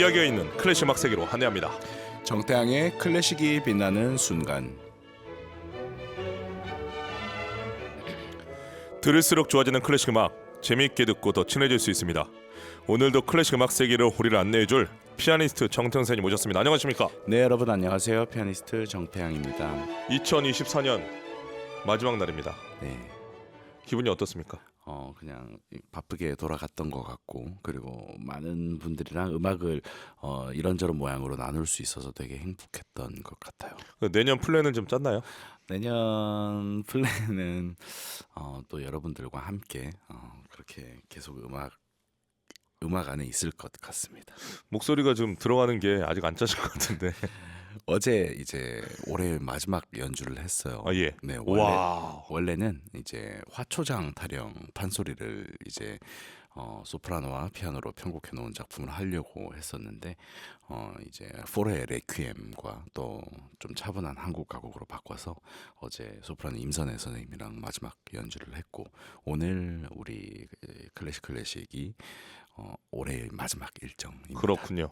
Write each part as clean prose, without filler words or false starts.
이야기가 있는 클래식 음악 세계로 안내합니다. 정태양의 클래식이 빛나는 순간. 들을수록 좋아지는 클래식 음악, 재미있게 듣고 더 친해질 수 있습니다. 오늘도 클래식 음악 세계로 우리를 안내해줄 피아니스트 정태양 선생님 모셨습니다. 안녕하십니까? 네, 여러분 안녕하세요. 피아니스트 정태양입니다. 2024년 마지막 날입니다. 네, 기분이 어떻습니까? 그냥 바쁘게 돌아갔던 것 같고, 그리고 많은 분들이랑 음악을 이런저런 모양으로 나눌 수 있어서 되게 행복했던 것 같아요. 내년 플랜은 좀 짰나요? 내년 플랜은 또 여러분들과 함께 그렇게 계속 음악 안에 있을 것 같습니다. 목소리가 좀 들어가는 게 아직 안 짜진 것 같은데. 어제 이제 올해 마지막 연주를 했어요. 아 예. 네, 와. 원래는 이제 화초장 타령 판소리를 이제 소프라노와 피아노로 편곡해 놓은 작품을 하려고 했었는데 이제 포레 레퀴엠과 또 좀 차분한 한국 가곡으로 바꿔서 어제 소프라노 임선혜 선생님이랑 마지막 연주를 했고, 오늘 우리 클래식이 올해의 마지막 일정입니다. 그렇군요.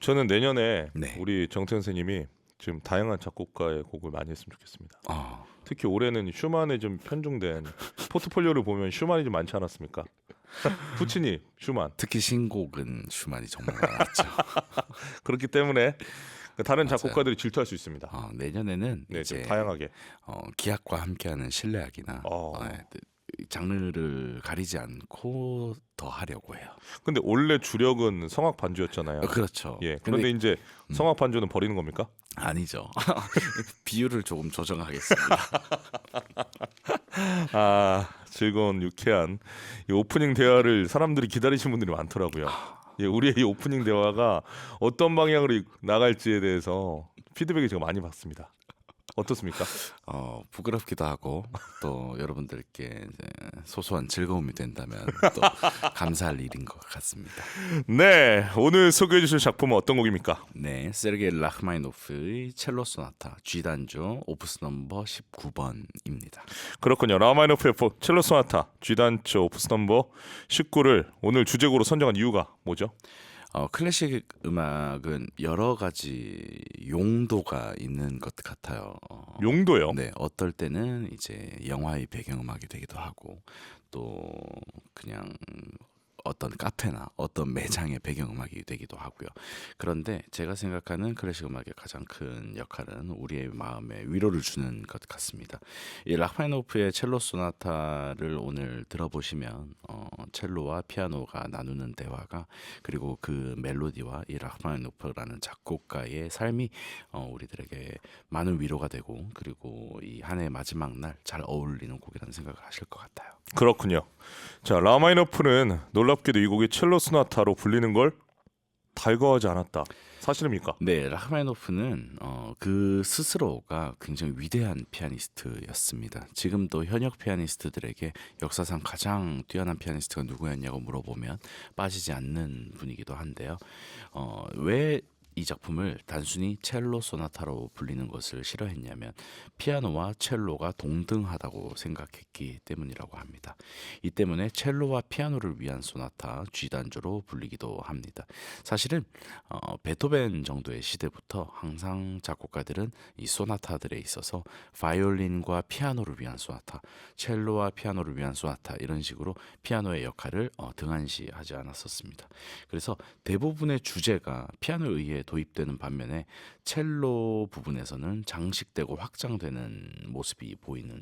저는 내년에 네. 우리 정태현 선생님이 지금 다양한 작곡가의 곡을 많이 했으면 좋겠습니다. 아, 특히 올해는 슈만에 좀 편중된 포트폴리오를 보면 슈만이 좀 많지 않았습니까? 푸치니, 슈만. 특히 신곡은 슈만이 정말 많았죠. 그렇기 때문에 다른 맞아요. 작곡가들이 질투할 수 있습니다. 내년에는 네, 이제 좀 다양하게. 기악과 함께하는 실내악이나 장르를 가리지 않고 더 하려고 해요. 근데 원래 주력은 성악 반주였잖아요. 그렇죠. 예. 그런데 이제 성악 반주는 버리는 겁니까? 아니죠. 비율을 조금 조정하겠습니다. 아, 즐거운 유쾌한 이 오프닝 대화를 사람들이 기다리시는 분들이 많더라고요. 예, 우리의 이 오프닝 대화가 어떤 방향으로 나갈지에 대해서 피드백이 제가 많이 받습니다. 어떻습니까? 부끄럽기도 하고 또 여러분들께 이제 소소한 즐거움이 된다면 또 감사할 일인 것 같습니다. 네, 오늘 소개해 주실 작품은 어떤 곡입니까? 네, 세르게이 라흐마니노프의 첼로 소나타 G단조 오프스 넘버 19번입니다. 그렇군요. 라마니노프의 첼로 소나타 G단조 오프스 넘버 19를 오늘 주제곡으로 선정한 이유가 뭐죠? 클래식 음악은 여러 가지 용도가 있는 것 같아요. 용도요? 네, 어떨 때는 이제 영화의 배경음악이 되기도 하고, 또 그냥 어떤 카페나 어떤 매장의 배경음악이 되기도 하고요. 그런데 제가 생각하는 클래식 음악의 가장 큰 역할은 우리의 마음에 위로를 주는 것 같습니다. 이 라흐마니노프의 첼로 소나타를 오늘 들어보시면 첼로와 피아노가 나누는 대화가, 그리고 그 멜로디와 이 라흐마니노프라는 작곡가의 삶이 우리들에게 많은 위로가 되고, 그리고 이 한 해의 마지막 날 잘 어울리는 곡이라는 생각을 하실 것 같아요. 그렇군요. 자, 라마니노프는 놀랍게도 이 곡이 첼로 소나타로 불리는 걸 달가워하지 않았다. 사실입니까? 네, 라흐마니노프는 그 스스로가 굉장히 위대한 피아니스트였습니다. 지금도 현역 피아니스트들에게 역사상 가장 뛰어난 피아니스트가 누구였냐고 물어보면 빠지지 않는 분이기도 한데요. 왜 이 작품을 단순히 첼로 소나타로 불리는 것을 싫어했냐면 피아노와 첼로가 동등하다고 생각했기 때문이라고 합니다. 이 때문에 첼로와 피아노를 위한 소나타 G단조로 불리기도 합니다. 사실은 베토벤 정도의 시대부터 항상 작곡가들은 이 소나타들에 있어서 바이올린과 피아노를 위한 소나타, 첼로와 피아노를 위한 소나타, 이런 식으로 피아노의 역할을 등한시하지 않았었습니다. 그래서 대부분의 주제가 피아노에 의해 도입되는 반면에 첼로 부분에서는 장식되고 확장되는 모습이 보이는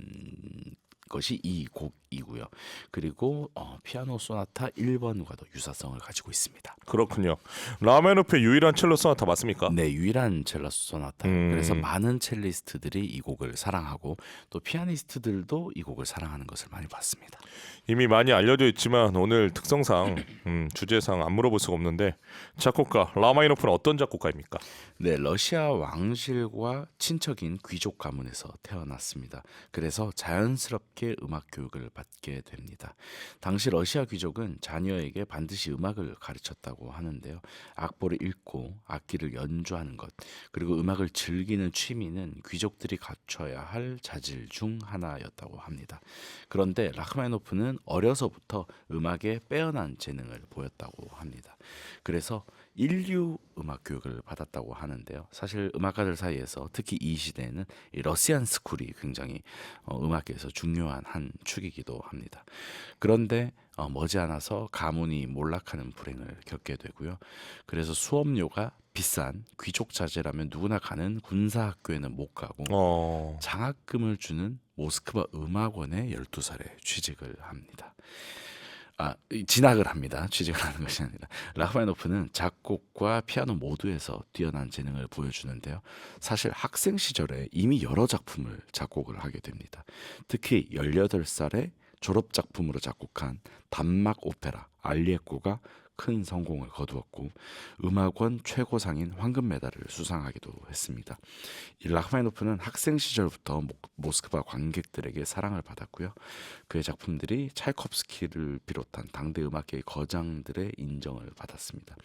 것이 이 곡이고요. 그리고 피아노 소나타 1번과도 유사성을 가지고 있습니다. 그렇군요. 라마니노프의 유일한 첼로 소나타 맞습니까? 네, 유일한 첼로 소나타. 그래서 많은 첼리스트들이 이 곡을 사랑하고, 또 피아니스트들도 이 곡을 사랑하는 것을 많이 봤습니다. 이미 많이 알려져 있지만 오늘 특성상 주제상 안 물어볼 수가 없는데, 작곡가 라마니노프는 어떤 작곡가입니까? 네, 러시아 왕실과 친척인 귀족 가문에서 태어났습니다. 그래서 자연스럽게 음악 교육을 받게 됩니다. 당시 러시아 귀족은 자녀에게 반드시 음악을 가르쳤다고 하는데요. 악보를 읽고 악기를 연주하는 것, 그리고 음악을 즐기는 취미는 귀족들이 갖춰야 할 자질 중 하나였다고 합니다. 그런데 라흐마니노프는 어려서부터 음악에 빼어난 재능을 보였다고 합니다. 그래서 인류 음악 교육을 받았다고 하는데요. 사실 음악가들 사이에서 특히 이 시대에는 이 러시안 스쿨이 굉장히 음악계에서 중요한 한 축이기도 합니다. 그런데 머지않아서 가문이 몰락하는 불행을 겪게 되고요. 그래서 수업료가 비싼 귀족 자제라면 누구나 가는 군사학교에는 못 가고 장학금을 주는 모스크바 음악원에 12살에 취직을 합니다. 진학을 합니다. 취직을 하는 것이 아니라. 라흐마니노프는 작곡과 피아노 모두에서 뛰어난 재능을 보여주는데요. 사실 학생 시절에 이미 여러 작품을 작곡을 하게 됩니다. 특히 18살에 졸업 작품으로 작곡한 단막 오페라 알리에코가 큰 성공을 거두었고 음악원 최고상인 황금 메달을 수상하기도 했습니다. 이 라흐마니노프는 학생 시절부터 모스크바 관객들에게 사랑을 받았고요. 그의 작품들이 차이콥스키를 비롯한 당대 음악계의 거장들의 인정을 받았습니다.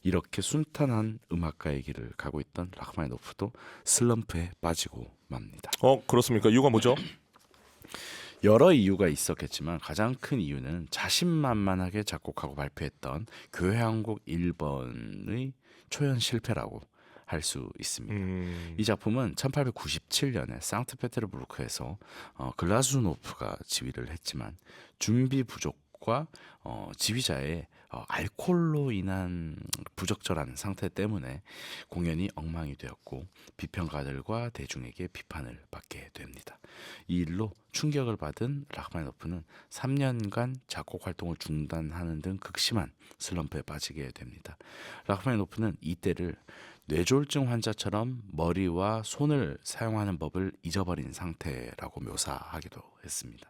이렇게 순탄한 음악가의 길을 가고 있던 라흐마니노프도 슬럼프에 빠지고 맙니다. 그렇습니까? 이유가 뭐죠? 여러 이유가 있었겠지만 가장 큰 이유는 자신만만하게 작곡하고 발표했던 교향곡 1번의 초연 실패라고 할 수 있습니다. 이 작품은 1897년에 상트페테르부르크에서 글라즈노프가 지휘를 했지만 준비 부족과 지휘자의 알코올로 인한 부적절한 상태 때문에 공연이 엉망이 되었고 비평가들과 대중에게 비판을 받게 됩니다. 이 일로 충격을 받은 라흐마니노프는 3년간 작곡 활동을 중단하는 등 극심한 슬럼프에 빠지게 됩니다. 라흐마니노프는 이때를 뇌졸중 환자처럼 머리와 손을 사용하는 법을 잊어버린 상태라고 묘사하기도 했습니다.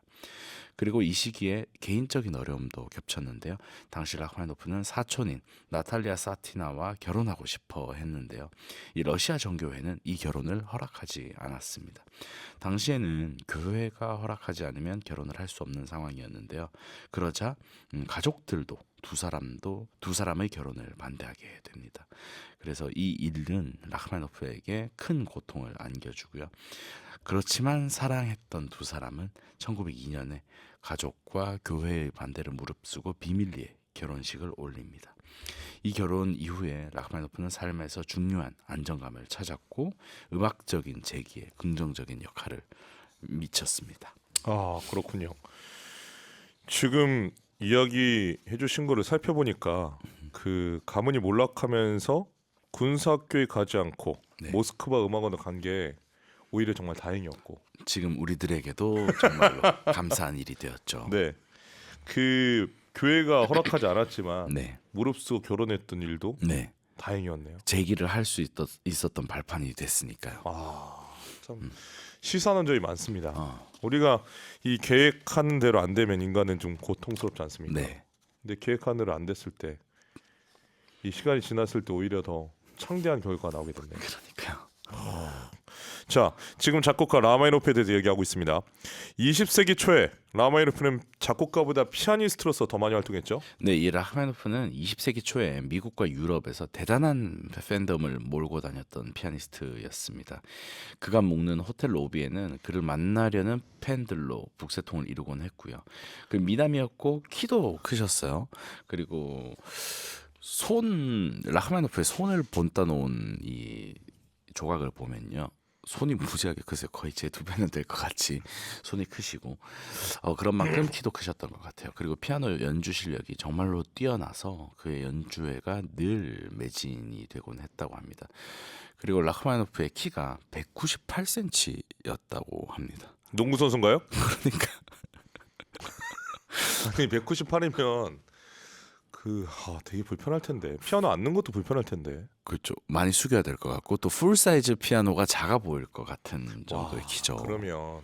그리고 이 시기에 개인적인 어려움도 겹쳤는데요. 당시 라흐마니노프는 사촌인 나탈리아 사티나와 결혼하고 싶어 했는데요. 이 러시아 정교회는 이 결혼을 허락하지 않았습니다. 당시에는 교회가 허락하지 않으면 결혼을 할 수 없는 상황이었는데요. 그러자 가족들도 두 사람의 결혼을 반대하게 됩니다. 그래서 이 일은 라흐마니노프에게 큰 고통을 안겨주고요. 그렇지만 사랑했던 두 사람은 1902년에 가족과 교회의 반대를 무릅쓰고 비밀리에 결혼식을 올립니다. 이 결혼 이후에 라흐마니노프는 삶에서 중요한 안정감을 찾았고 음악적인 재기에 긍정적인 역할을 미쳤습니다. 그렇군요. 지금 이야기해 주신 거를 살펴보니까 그 가문이 몰락하면서 군사학교에 가지 않고 네. 모스크바 음악원을 간 게 오히려 정말 다행이었고 지금 우리들에게도 정말로 감사한 일이 되었죠. 네. 그 교회가 허락하지 않았지만 네. 무릅쓰고 결혼했던 일도 네. 다행이었네요. 재기를 할 수 있었던 발판이 됐으니까요. 참 시사하는 점이 많습니다. 우리가 이 계획하는 대로 안 되면 인간은 좀 고통스럽지 않습니까? 네. 근데 계획하는 대로 안 됐을 때 이 시간이 지났을 때 오히려 더 창대한 결과가 나오게 됐네요. 그러니까요. 자, 지금 작곡가 라흐마니노프에 대해서 얘기하고 있습니다. 20세기 초에 라흐마니노프는 작곡가보다 피아니스트로서 더 많이 활동했죠. 네, 이 라흐마니노프는 20세기 초에 미국과 유럽에서 대단한 팬덤을 몰고 다녔던 피아니스트였습니다. 그가 묵는 호텔 로비에는 그를 만나려는 팬들로 북새통을 이루곤 했고요. 그 미남이었고 키도 크셨어요. 그리고 라흐마니노프의 손을 본따 놓은 이 조각을 보면요. 손이 무지하게 크세요. 거의 제 2배는 될 것 같이 손이 크시고 그런 만큼 키도 크셨던 것 같아요. 그리고 피아노 연주 실력이 정말로 뛰어나서 그의 연주회가 늘 매진이 되곤 했다고 합니다. 그리고 라흐마니노프의 키가 198cm였다고 합니다. 농구 선수인가요? 그러니까 아니 198이면 되게 불편할 텐데 피아노 앉는 것도 불편할 텐데. 그렇죠. 많이 숙여야 될 것 같고 또 풀 사이즈 피아노가 작아 보일 것 같은 정도의 키죠. 그러면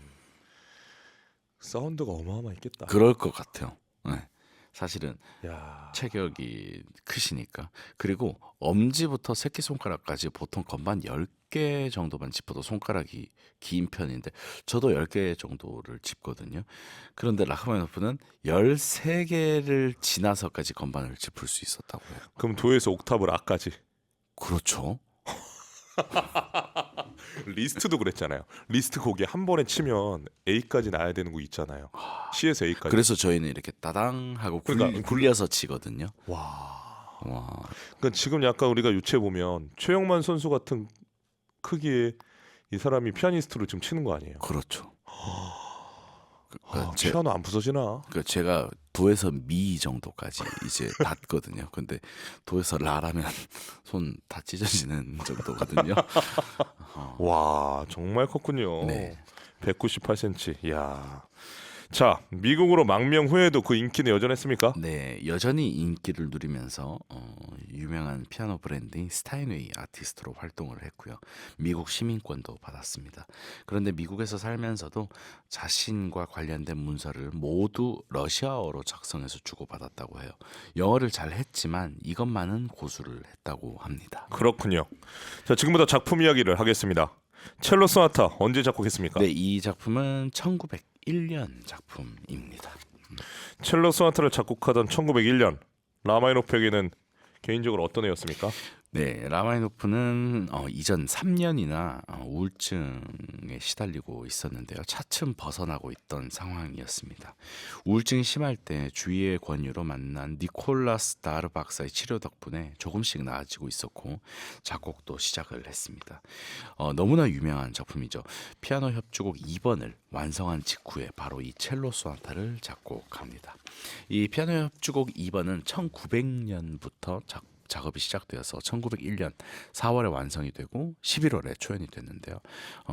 사운드가 어마어마했겠다. 그럴 것 같아요. 네. 사실은 야. 체격이 크시니까. 그리고 엄지부터 새끼손가락까지 보통 건반 10개 정도만 짚어도 손가락이 긴 편인데 저도 10개 정도를 짚거든요. 그런데 라흐마니노프는 13개를 지나서까지 건반을 짚을 수 있었다고 해요. 그럼 도에서 옥타브 라까지. 그렇죠. 리스트도 그랬잖아요. 리스트 곡에 한 번에 치면 A까지 나야 되는 거 있잖아요. C에서 A까지. 그래서 저희는 이렇게 따당 하고 그러니까 굴려서 치거든요. 와. 와, 그러니까 지금 약간 우리가 유추해 보면 최영만 선수 같은 크기의 이 사람이 피아니스트로 지금 치는 거 아니에요? 그렇죠. 아, 제, 피아노 안 부서지나? 제가 도에서 미 정도까지 이제 닿거든요. 근데 도에서 라라면 손 다 찢어지는 정도거든요. 와, 정말 컸군요. 네. 198cm. 이야. 자, 미국으로 망명 후에도 그 인기는 여전했습니까? 네, 여전히 인기를 누리면서 유명한 피아노 브랜드인 스타인웨이 아티스트로 활동을 했고요. 미국 시민권도 받았습니다. 그런데 미국에서 살면서도 자신과 관련된 문서를 모두 러시아어로 작성해서 주고받았다고 해요. 영어를 잘 했지만 이것만은 고수를 했다고 합니다. 그렇군요. 자, 지금부터 작품 이야기를 하겠습니다. 첼로 소나타 언제 작곡했습니까? 네, 이 작품은 1901년 작품입니다. 첼로 소나타를 작곡하던 1901년 라마니노프에게는 개인적으로 어떤 해였습니까? 네, 라마니노프는 이전 3년이나 우울증에 시달리고 있었는데요. 차츰 벗어나고 있던 상황이었습니다. 우울증이 심할 때 주위의 권유로 만난 니콜라스 다르 박사의 치료 덕분에 조금씩 나아지고 있었고 작곡도 시작을 했습니다. 너무나 유명한 작품이죠. 피아노 협주곡 2번을 완성한 직후에 바로 이 첼로 소나타를 작곡합니다. 이 피아노 협주곡 2번은 1900년부터 작업이 시작되어서 1901년 4월에 완성이 되고 11월에 초연이 됐는데요.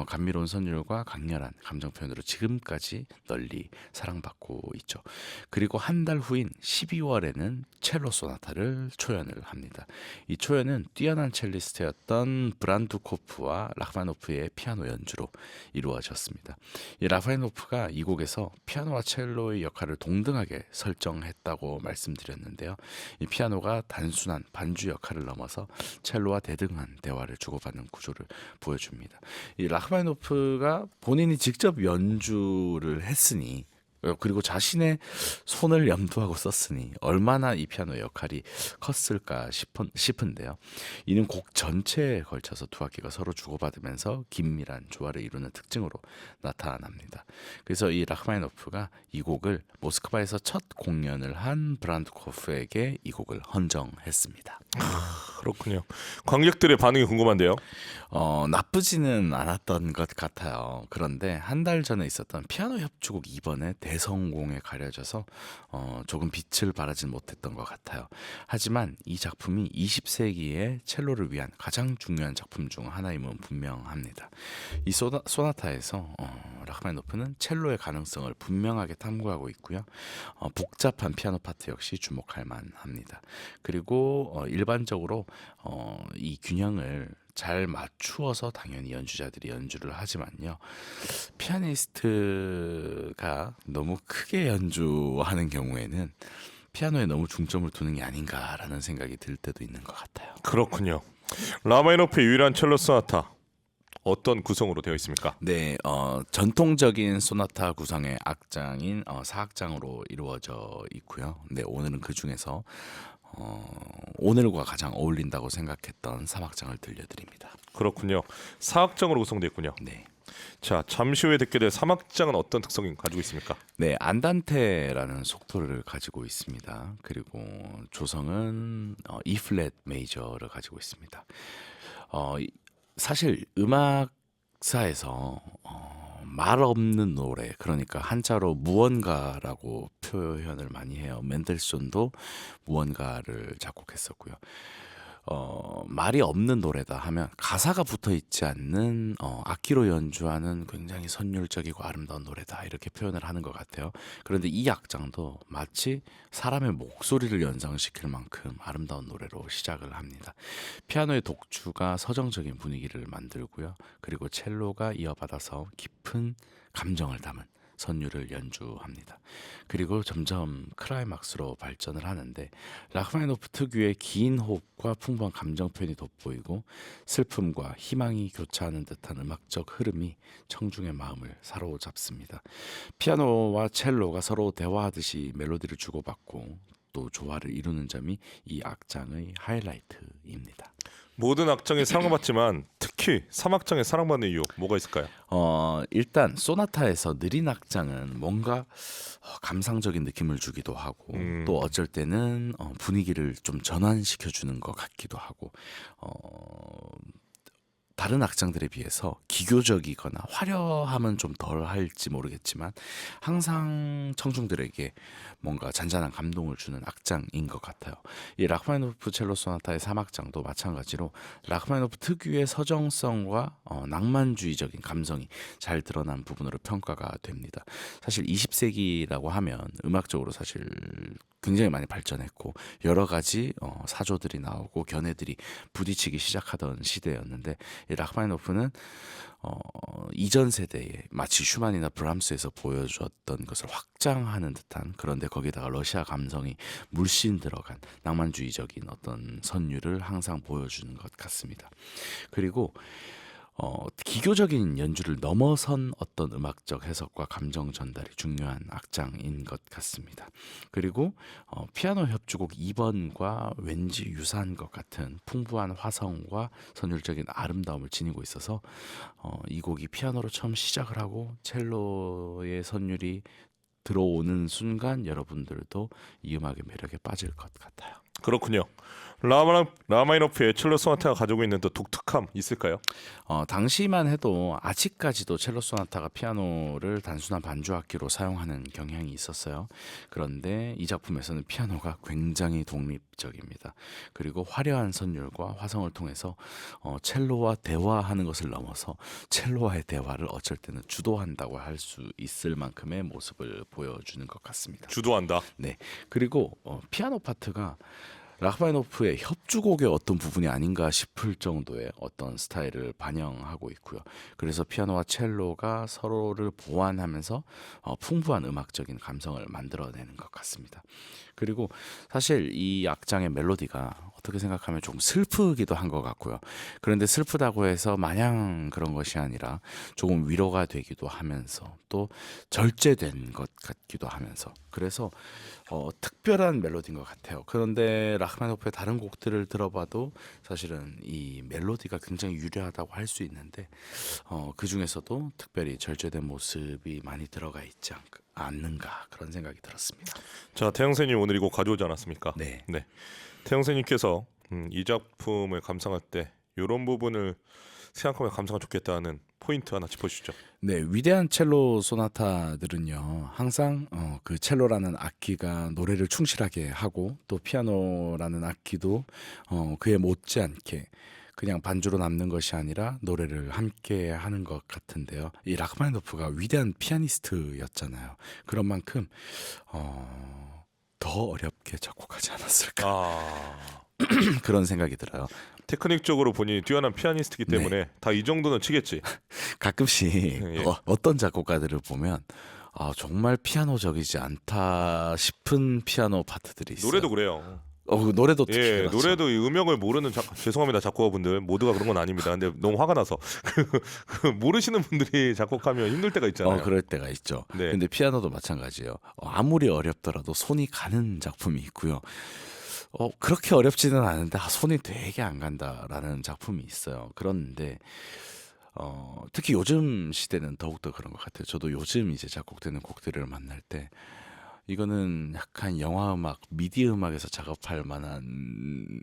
감미로운 선율과 강렬한 감정 표현으로 지금까지 널리 사랑받고 있죠. 그리고 한 달 후인 12월에는 첼로 소나타를 초연을 합니다. 이 초연은 뛰어난 첼리스트였던 브란두코프와 라흐마노프의 피아노 연주로 이루어졌습니다. 이 라흐마노프가 이 곡에서 피아노와 첼로의 역할을 동등하게 설정했다고 말씀드렸는데요. 이 피아노가 단순한 반주 역할을 넘어서 첼로와 대등한 대화를 주고받는 구조를 보여줍니다. 이 라흐마니노프가 본인이 직접 연주를 했으니 그리고 자신의 손을 염두하고 썼으니 얼마나 이 피아노 역할이 컸을까 싶은데요. 이는 곡 전체에 걸쳐서 두 악기가 서로 주고받으면서 긴밀한 조화를 이루는 특징으로 나타납니다. 그래서 이 라흐마니노프가 이 곡을 모스크바에서 첫 공연을 한 브란드코프에게 이 곡을 헌정했습니다. 그렇군요. 관객들의 반응이 궁금한데요. 나쁘지는 않았던 것 같아요. 그런데 한 달 전에 있었던 피아노 협주곡 2번의 대성공에 가려져서 조금 빛을 발하진 못했던 것 같아요. 하지만 이 작품이 20세기의 첼로를 위한 가장 중요한 작품 중 하나임은 분명합니다. 이 소나타에서 라흐마니노프는 첼로의 가능성을 분명하게 탐구하고 있고요. 복잡한 피아노 파트 역시 주목할 만합니다. 그리고 일반적으로 이 균형을 잘 맞추어서 당연히 연주자들이 연주를 하지만요. 피아니스트가 너무 크게 연주하는 경우에는 피아노에 너무 중점을 두는 게 아닌가라는 생각이 들 때도 있는 것 같아요. 그렇군요. 라마니노프의 유일한 첼로 소나타 어떤 구성으로 되어 있습니까? 네, 전통적인 소나타 구성의 악장인 4악장으로 이루어져 있고요. 네, 오늘은 그 중에서 오늘과 가장 어울린다고 생각했던 3악장을 들려드립니다. 그렇군요. 4악장으로 구성되어 있군요. 네. 자, 잠시 후에 듣게 될 3악장은 어떤 특성을 가지고 있습니까? 네, 안단테라는 속도를 가지고 있습니다. 그리고 조성은 E 플랫 메이저를 가지고 있습니다. 사실 음악사에서 말 없는 노래, 그러니까 한자로 무언가라고 표현을 많이 해요. 멘델손도 무언가를 작곡했었고요. 말이 없는 노래다 하면 가사가 붙어 있지 않는 악기로 연주하는 굉장히 선율적이고 아름다운 노래다 이렇게 표현을 하는 것 같아요. 그런데 이 악장도 마치 사람의 목소리를 연상시킬 만큼 아름다운 노래로 시작을 합니다. 피아노의 독주가 서정적인 분위기를 만들고요. 그리고 첼로가 이어받아서 깊은 감정을 담은 선율을 연주합니다. 그리고 점점 클라이막스로 발전을 하는데 라흐마니노프 특유의 긴 호흡과 풍부한 감정 표현이 돋보이고 슬픔과 희망이 교차하는 듯한 음악적 흐름이 청중의 마음을 사로잡습니다. 피아노와 첼로가 서로 대화하듯이 멜로디를 주고받고 또 조화를 이루는 점이 이 악장의 하이라이트입니다. 모든 악장에 사랑을 받지만 특히 특히 3악장의 사랑받는 이유 뭐가 있을까요? 일단 소나타에서 느린 악장은 뭔가 감상적인 느낌을 주기도 하고 또 어쩔 때는 분위기를 좀 전환시켜 주는 것 같기도 하고 다른 악장들에 비해서 기교적이거나 화려함은 좀 덜 할지 모르겠지만 항상 청중들에게 뭔가 잔잔한 감동을 주는 악장인 것 같아요. 이 라흐마니노프 첼로 소나타의 3악장도 마찬가지로 라흐마니노프 특유의 서정성과 낭만주의적인 감성이 잘 드러난 부분으로 평가가 됩니다. 사실 20세기라고 하면 음악적으로 사실 굉장히 많이 발전했고 여러 가지 사조들이 나오고 견해들이 부딪히기 시작하던 시대였는데 이 라흐마니노프는 이전 세대에 마치 슈만이나 브람스에서 보여주었던 것을 확장하는 듯한, 그런데 거기다가 러시아 감성이 물씬 들어간 낭만주의적인 어떤 선율을 항상 보여주는 것 같습니다. 그리고 기교적인 연주를 넘어선 어떤 음악적 해석과 감정 전달이 중요한 악장인 것 같습니다. 그리고 피아노 협주곡 2번과 왠지 유사한 것 같은 풍부한 화성과 선율적인 아름다움을 지니고 있어서 이 곡이 피아노로 처음 시작을 하고 첼로의 선율이 들어오는 순간 여러분들도 이 음악의 매력에 빠질 것 같아요. 그렇군요. 라마니노프의 첼로 소나타가 가지고 있는 또 독특함 있을까요? 당시만 해도 아직까지도 첼로 소나타가 피아노를 단순한 반주 악기로 사용하는 경향이 있었어요. 그런데 이 작품에서는 피아노가 굉장히 독립적입니다. 그리고 화려한 선율과 화성을 통해서 첼로와 대화하는 것을 넘어서 첼로와의 대화를 어쩔 때는 주도한다고 할 수 있을 만큼의 모습을 보여주는 것 같습니다. 주도한다. 네. 그리고 피아노 파트가 라흐마니노프의 협주곡의 어떤 부분이 아닌가 싶을 정도의 어떤 스타일을 반영하고 있고요. 그래서 피아노와 첼로가 서로를 보완하면서 풍부한 음악적인 감성을 만들어내는 것 같습니다. 그리고 사실 이 악장의 멜로디가 어떻게 생각하면 조금 슬프기도 한 것 같고요. 그런데 슬프다고 해서 마냥 그런 것이 아니라 조금 위로가 되기도 하면서 또 절제된 것 같기도 하면서, 그래서 특별한 멜로디인 것 같아요. 그런데 라흐마니노프의 다른 곡들을 들어봐도 사실은 이 멜로디가 굉장히 유려하다고 할 수 있는데 그 중에서도 특별히 절제된 모습이 많이 들어가 있지 않는가 그런 생각이 들었습니다. 자, 태영세님 오늘 이거 가져오지 않았습니까? 네. 네. 태영세님께서 이 작품을 감상할 때 이런 부분을 생각하면 감상하면 좋겠다는 포인트 하나 짚어주시죠. 네, 위대한 첼로 소나타들은요 항상 그 첼로라는 악기가 노래를 충실하게 하고 또 피아노라는 악기도 그에 못지않게 그냥 반주로 남는 것이 아니라 노래를 함께 하는 것 같은데요. 이 라흐마니노프가 위대한 피아니스트였잖아요. 그런 만큼 더 어렵게 작곡하지 않았을까 그런 생각이 들어요. 테크닉적으로 본인이 뛰어난 피아니스트이기 때문에 다 이 정도는 치겠지. 가끔씩 예. 어떤 작곡가들을 보면 정말 피아노적이지 않다 싶은 피아노 파트들이 있어요. 노래도 그래요. 노래도 특히 예, 그렇죠. 노래도 이 음역을 모르는 죄송합니다 작곡가분들 모두가 그런 건 아닙니다. 근데 너무 화가 나서 그 모르시는 분들이 작곡하면 힘들 때가 있잖아요. 그럴 때가 있죠. 네. 근데 피아노도 마찬가지예요. 아무리 어렵더라도 손이 가는 작품이 있고요. 그렇게 어렵지는 않은데 손이 되게 안 간다라는 작품이 있어요. 그런데 특히 요즘 시대는 더욱더 그런 것 같아요. 저도 요즘 이제 작곡되는 곡들을 만날 때 이거는 약간 영화 음악, 미디 음악에서 작업할 만한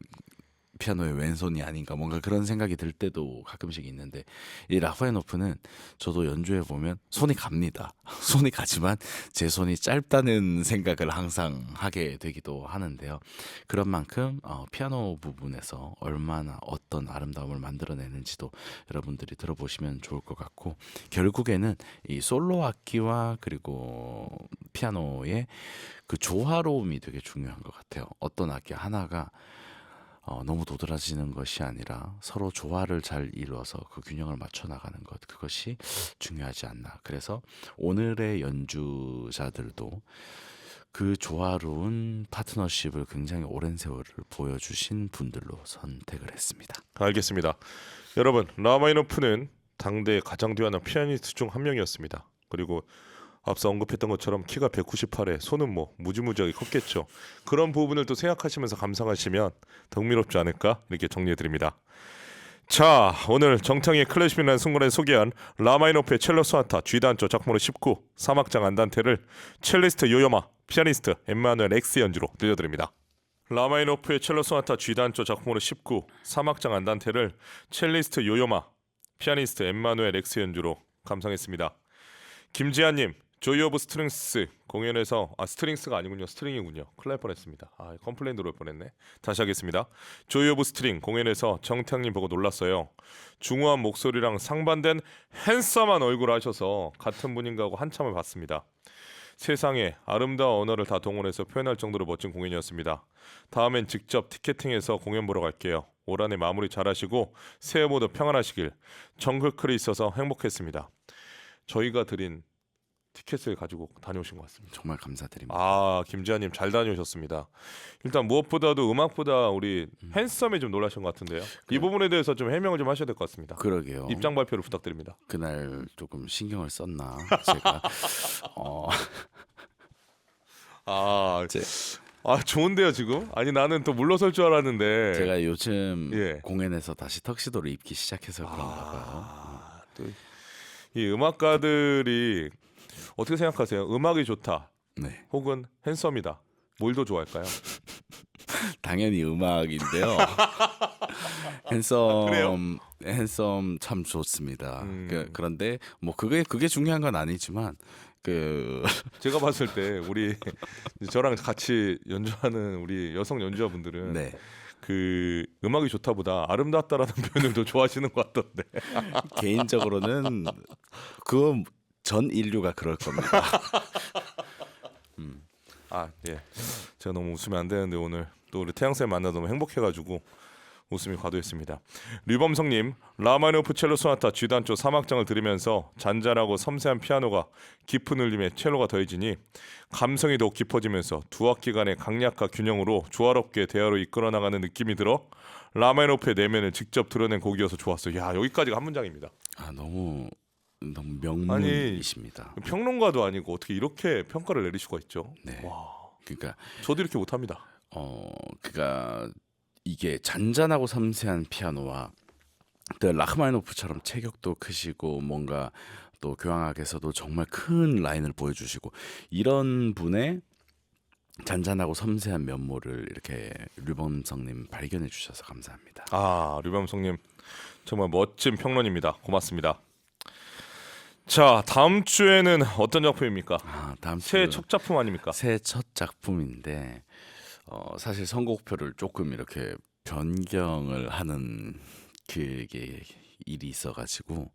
피아노의 왼손이 아닌가 뭔가 그런 생각이 들 때도 가끔씩 있는데 이 라흐마니노프는 저도 연주해 보면 손이 갑니다. 손이 가지만 제 손이 짧다는 생각을 항상 하게 되기도 하는데요. 그런 만큼 피아노 부분에서 얼마나 어떤 아름다움을 만들어내는지도 여러분들이 들어보시면 좋을 것 같고, 결국에는 이 솔로 악기와 그리고 피아노의 그 조화로움이 되게 중요한 것 같아요. 어떤 악기 하나가 너무 도드라지는 것이 아니라 서로 조화를 잘 이루어서 그 균형을 맞춰 나가는 것, 그것이 중요하지 않나. 그래서 오늘의 연주자들도 그 조화로운 파트너십을 굉장히 오랜 세월을 보여주신 분들로 선택을 했습니다. 알겠습니다. 여러분, 라흐마니노프는 당대의 가장 뛰어난 피아니스트 중 한 명이었습니다. 그리고 앞서 언급했던 것처럼 키가 198에 손은 뭐 무지무지하게 컸겠죠. 그런 부분을 또 생각하시면서 감상하시면 더 흥미롭지 않을까 이렇게 정리해드립니다. 자, 오늘 정탕의 클래식이라는 순간에 소개한 라마니노프의 첼로 소나타 G단조 작품으로 19 사막장 안단테를 첼리스트 요요마, 피아니스트 엠마누엘 X 연주로 들려드립니다. 라마니노프의 첼로 소나타 G단조 작품으로 19 사막장 안단테를 첼리스트 요요마, 피아니스트 엠마누엘 X 연주로 감상했습니다. 김지한님, 조이 오브 스트링스 공연에서 스트링스가 아니군요, 스트링이군요. 큰일 날 뻔했습니다. 컴플레인 들어올 뻔했네. 다시 하겠습니다. 조이 오브 스트링 공연에서 정태양님 보고 놀랐어요. 중후한 목소리랑 상반된 핸섬한 얼굴 하셔서 같은 분인가 하고 한참을 봤습니다. 세상에 아름다운 언어를 다 동원해서 표현할 정도로 멋진 공연이었습니다. 다음엔 직접 티켓팅해서 공연 보러 갈게요. 올 한해 마무리 잘하시고 새해 모두 평안하시길. 정글클이 있어서 행복했습니다. 저희가 드린 티켓을 가지고 다녀오신 것 같습니다. 정말 감사드립니다. 김지아님 잘 다녀오셨습니다. 일단 무엇보다도 음악보다 우리 핸섬에 좀 놀라신 것 같은데요. 이 부분에 대해서 좀 해명을 좀 하셔야 될 것 같습니다. 그러게요. 입장 발표를 부탁드립니다. 그날 조금 신경을 썼나 제가 제- 좋은데요 지금? 아니 나는 또 물러설 줄 알았는데 제가 요즘 예. 공연에서 다시 턱시도를 입기 시작해서 그런가 봐요. 또 이 음악가들이 어떻게 생각하세요? 음악이 좋다 네, 혹은 핸섬이다 뭘 더 좋아할까요? 당연히 음악인데요. 핸섬 참 좋습니다. 그런데 뭐 그게 중요한 건 아니지만 제가 봤을 때 우리 저랑 같이 연주하는 우리 여성 연주자분들은 네, 그 음악이 좋다보다 아름답다라는 표현을 더 좋아하시는 것 같던데. 개인적으로는 그 전 인류가 그럴 겁니다. 예. 제가 너무 웃으면 안 되는데 오늘 또 우리 태양쌤 만나 너무 행복해가지고 웃음이 과도했습니다. 류범성님, 라마니노프 첼로 소나타 G단조 사막장을 들으면서 잔잔하고 섬세한 피아노가 깊은 울림에 첼로가 더해지니 감성이 더욱 깊어지면서 두 악기 간의 강약과 균형으로 조화롭게 대화로 이끌어 나가는 느낌이 들어 라마니노프의 내면을 직접 드러낸 곡이어서 좋았어요. 야, 여기까지가 한 문장입니다. 너무 명문이십니다. 평론가도 아니고 어떻게 이렇게 평가를 내릴 수가 있죠? 네. 와, 그러니까 저도 이렇게 못합니다. 그러니까 이게 잔잔하고 섬세한 피아노와 또 라흐마니노프처럼 체격도 크시고 뭔가 또 교향악에서도 정말 큰 라인을 보여주시고 이런 분의 잔잔하고 섬세한 면모를 이렇게 류범성님 발견해 주셔서 감사합니다. 류범성님 정말 멋진 평론입니다. 고맙습니다. 자, 다음 주에는 어떤 작품입니까? 다음 주 새해 첫 작품 아닙니까? 새해 첫 작품인데 사실 선곡표를 조금 이렇게 변경을 하는 그게 일이 있어가지고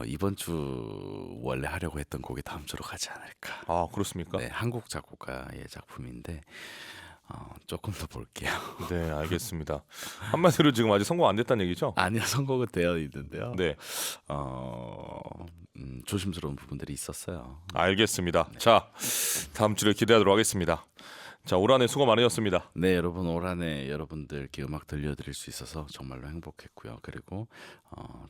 이번 주 원래 하려고 했던 곡이 다음 주로 가지 않을까. 그렇습니까? 네, 한국 작곡가의 작품인데 조금 더 볼게요. 네, 알겠습니다. 한마디로 지금 아직 성공 안 됐다는 얘기죠? 아니요, 선곡은 되어 있는데요. 네, 조심스러운 부분들이 있었어요. 알겠습니다. 자, 다음 주를 기대하도록 하겠습니다. 자, 올 한해 수고 많으셨습니다. 네, 여러분 올 한해 여러분들께 음악 들려드릴 수 있어서 정말로 행복했고요. 그리고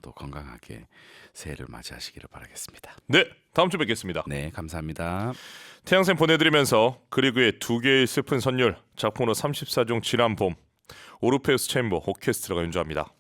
또 건강하게 새해를 맞이하시기를 바라겠습니다. 네, 다음 주 뵙겠습니다. 네, 감사합니다. 태양샘 보내드리면서 그리고의 두 개의 슬픈 선율 작품으로 34종 지난 봄 오르페우스 챔버 오케스트라가 연주합니다.